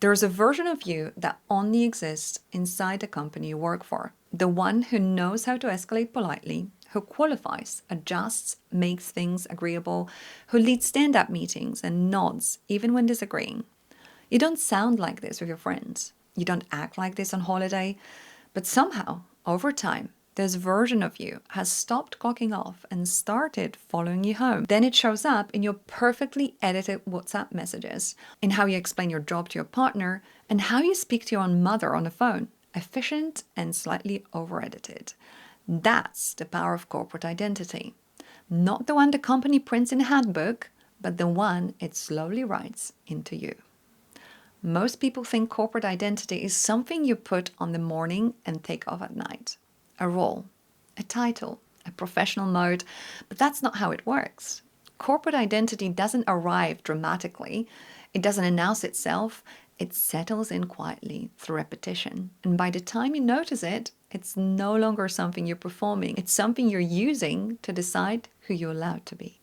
There's a version of you that only exists inside the company you work for. The one who knows how to escalate politely, who qualifies, adjusts, makes things agreeable, who leads stand-up meetings and nods even when disagreeing. You don't sound like this with your friends. You don't act like this on holiday. But somehow, over time, this version of you has stopped clocking off and started following you home. Then it shows up in your perfectly edited WhatsApp messages, in how you explain your job to your partner, and how you speak to your own mother on the phone. Efficient and slightly over-edited. That's the power of corporate identity. Not the one the company prints in a handbook, but the one it slowly writes into you. Most people think corporate identity is something you put on the morning and take off at night. A role, a title, a professional mode, but that's not how it works. Corporate identity doesn't arrive dramatically. It doesn't announce itself. It settles in quietly through repetition. And by the time you notice it, it's no longer something you're performing. It's something you're using to decide who you're allowed to be.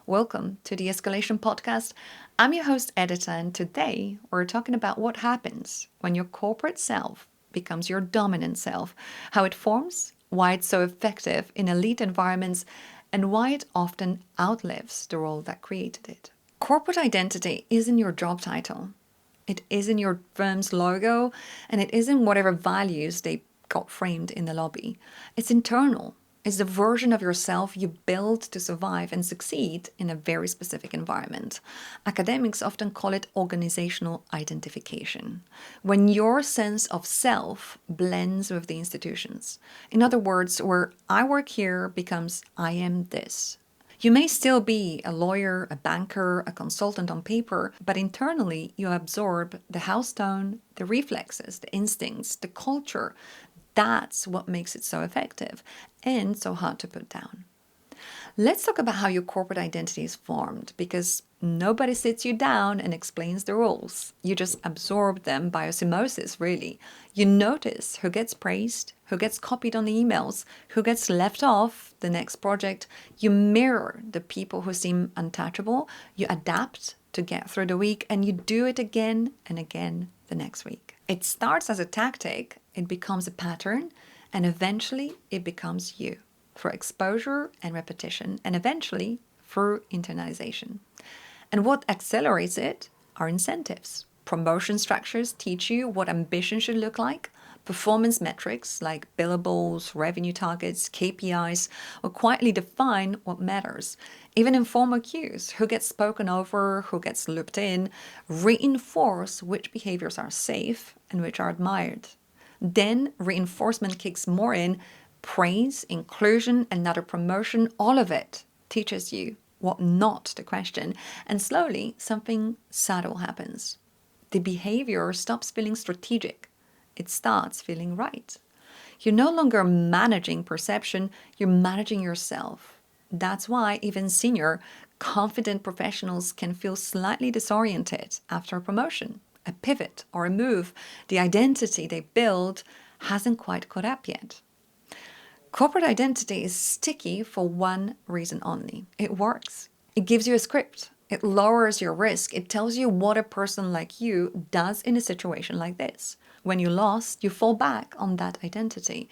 Welcome to the Escalation Podcast. I'm your host, Edita, and today we're talking about what happens when your corporate self becomes your dominant self, how it forms, why it's so effective in elite environments, and why it often outlives the role that created it. Corporate identity isn't your job title. It isn't your firm's logo, and it isn't whatever values they got framed in the lobby. It's internal. It's the version of yourself you build to survive and succeed in a very specific environment. Academics often call it organizational identification, when your sense of self blends with the institutions. In other words, where I work here becomes I am this. You may still be a lawyer, a banker, a consultant on paper, but internally you absorb the house tone, the reflexes, the instincts, the culture. That's what makes it so effective and so hard to put down. Let's talk about how your corporate identity is formed, because nobody sits you down and explains the rules. You just absorb them by osmosis, really. You notice who gets praised, who gets copied on the emails, who gets left off the next project. You mirror the people who seem untouchable. You adapt to get through the week, and you do it again and again the next week. It starts as a tactic, it becomes a pattern, and eventually it becomes you through exposure and repetition, and eventually through internalization. And what accelerates it are incentives. Promotion structures teach you what ambition should look like. Performance metrics like billables, revenue targets, KPIs will quietly define what matters. Even informal cues, who gets spoken over, who gets looped in, reinforce which behaviors are safe and which are admired. Then reinforcement kicks more in. Praise, inclusion, another promotion, all of it teaches you what not to question. And slowly, something subtle happens. The behavior stops feeling strategic. It starts feeling right. You're no longer managing perception, you're managing yourself. That's why even senior, confident professionals can feel slightly disoriented after a promotion, a pivot, or a move. The identity they build hasn't quite caught up yet. Corporate identity is sticky for one reason only. It works. It gives you a script. It lowers your risk. It tells you what a person like you does in a situation like this. When you're lost, you fall back on that identity.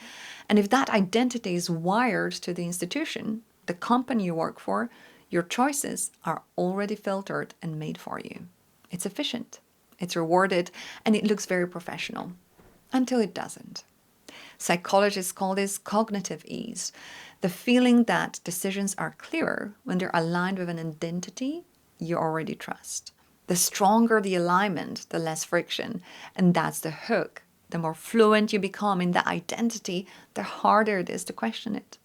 And if that identity is wired to the institution, the company you work for, your choices are already filtered and made for you. It's efficient, it's rewarded, and it looks very professional. Until it doesn't. Psychologists call this cognitive ease, the feeling that decisions are clearer when they're aligned with an identity you already trust. The stronger the alignment, the less friction, and that's the hook. The more fluent you become in that identity, the harder it is to question it.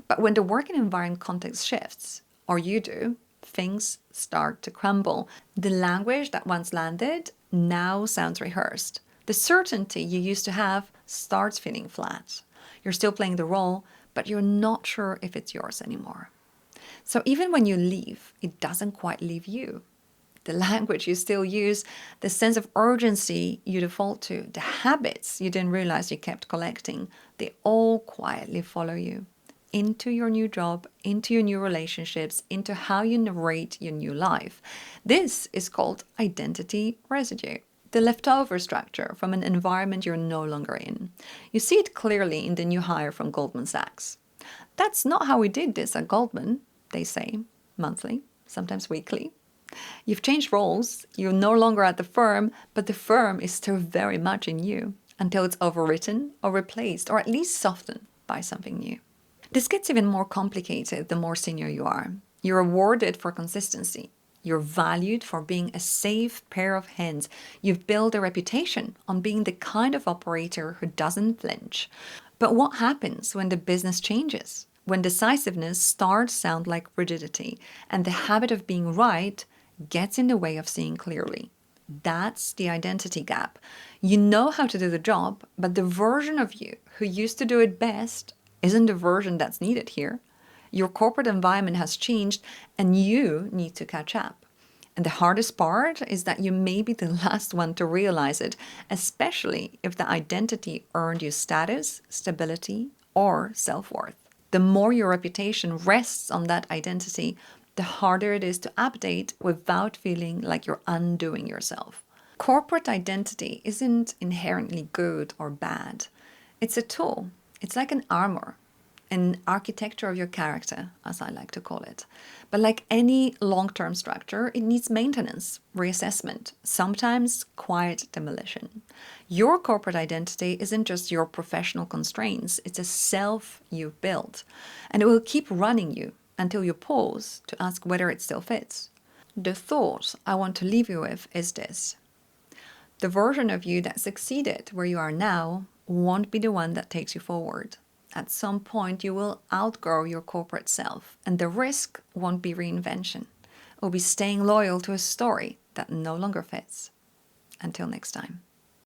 But when the working environment context shifts, or you do, things start to crumble. The language that once landed now sounds rehearsed. The certainty you used to have starts feeling flat. You're still playing the role, but you're not sure if it's yours anymore. So even when you leave, it doesn't quite leave you. The language you still use, the sense of urgency you default to, the habits you didn't realize you kept collecting, they all quietly follow you into your new job, into your new relationships, into how you narrate your new life. This is called identity residue. The leftover structure from an environment you're no longer in. You see it clearly in the new hire from Goldman Sachs. That's not how we did this at Goldman, they say, monthly, sometimes weekly. You've changed roles, you're no longer at the firm, but the firm is still very much in you until it's overwritten or replaced or at least softened by something new. This gets even more complicated the more senior you are. You're rewarded for consistency. You're valued for being a safe pair of hands. You've built a reputation on being the kind of operator who doesn't flinch. But what happens when the business changes? When decisiveness starts to sound like rigidity and the habit of being right gets in the way of seeing clearly. That's the identity gap. You know how to do the job, but the version of you who used to do it best isn't the version that's needed here. Your corporate environment has changed and you need to catch up. And the hardest part is that you may be the last one to realize it, especially if the identity earned you status, stability, or self-worth. The more your reputation rests on that identity, the harder it is to update without feeling like you're undoing yourself. Corporate identity isn't inherently good or bad. It's a tool. It's like an armor, an architecture of your character, as I like to call it. But like any long-term structure, it needs maintenance, reassessment, sometimes quiet demolition. Your corporate identity isn't just your professional constraints, it's a self you've built. And it will keep running you until you pause to ask whether it still fits. The thought I want to leave you with is this. The version of you that succeeded where you are now won't be the one that takes you forward. At some point, you will outgrow your corporate self, and the risk won't be reinvention. It will be staying loyal to a story that no longer fits. Until next time.